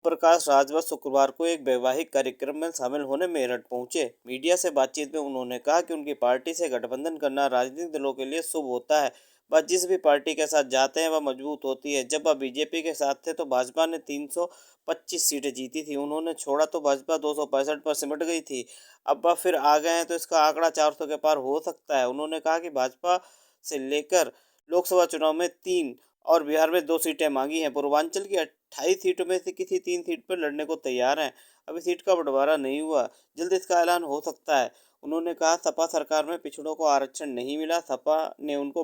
प्रकाश राजभर शुक्रवार को एक वैवाहिक कार्यक्रम में शामिल होने मेरठ पहुंचे। मीडिया से बातचीत में उन्होंने कहा कि उनकी पार्टी से गठबंधन करना राजनीतिक दलों के लिए शुभ होता है। वह जिस भी पार्टी के साथ जाते हैं वह मजबूत होती है। जब वह बीजेपी के साथ थे तो भाजपा ने 325 सीटें जीती थी। उन्होंने छोड़ा तो भाजपा 265 पर सिमट गई थी। अब वह फिर आ गए हैं तो इसका आंकड़ा 400 के पार हो सकता है। उन्होंने कहा कि भाजपा से लेकर लोकसभा चुनाव में 3 और बिहार में 2 सीटें मांगी हैं। पूर्वांचल की 28 सीटों में से किसी 3 सीट पर लड़ने को तैयार हैं। अभी सीट का बंटवारा नहीं हुआ, जल्द इसका ऐलान हो सकता है। उन्होंने कहा सपा सरकार में पिछड़ों को आरक्षण नहीं मिला, सपा ने उनको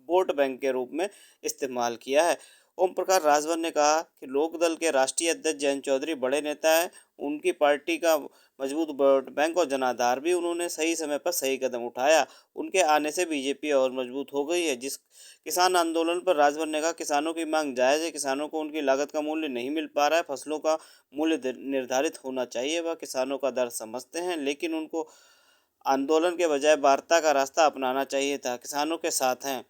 वोट बैंक के रूप में इस्तेमाल किया है। ओम प्रकाश राजभर ने कहा कि लोकदल के राष्ट्रीय अध्यक्ष जयंत चौधरी बड़े नेता हैं। उनकी पार्टी का मजबूत वोट बैंक और जनाधार भी। उन्होंने सही समय पर सही कदम उठाया। उनके आने से बीजेपी और मजबूत हो गई है। जिस किसान आंदोलन पर राजभर ने कहा किसानों की मांग जायज़ है। किसानों को उनकी लागत का मूल्य नहीं मिल पा रहा है। फसलों का मूल्य निर्धारित होना चाहिए। वह किसानों का दर्द समझते हैं, लेकिन उनको आंदोलन के बजाय वार्ता का रास्ता अपनाना चाहिए था। किसानों के साथ हैं।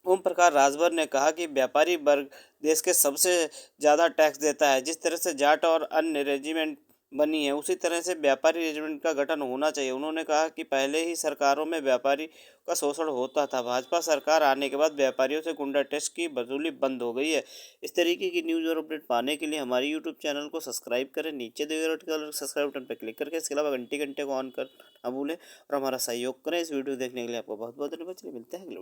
ओम प्रकाश राजभर ने कहा कि व्यापारी वर्ग देश के सबसे ज़्यादा टैक्स देता है। जिस तरह से जाट और अन्य रेजिमेंट बनी है, उसी तरह से व्यापारी रेजिमेंट का गठन होना चाहिए। उन्होंने कहा कि पहले ही सरकारों में व्यापारी का शोषण होता था। भाजपा सरकार आने के बाद व्यापारियों से गुंडा टैक्स की वसूली बंद हो गई है। इस तरीके की न्यूज़ और अपडेट पाने के लिए हमारे यूट्यूब चैनल को सब्सक्राइब करें। नीचे दिए रेड कलर सब्सक्राइब बटन पर क्लिक करके, इसके अलावा घंटे को ऑन कर ना भूलें और हमारा सहयोग करें। इस वीडियो देखने के लिए आपको बहुत बहुत धन्यवाद। चलिए मिलते हैं अगले वीडियो।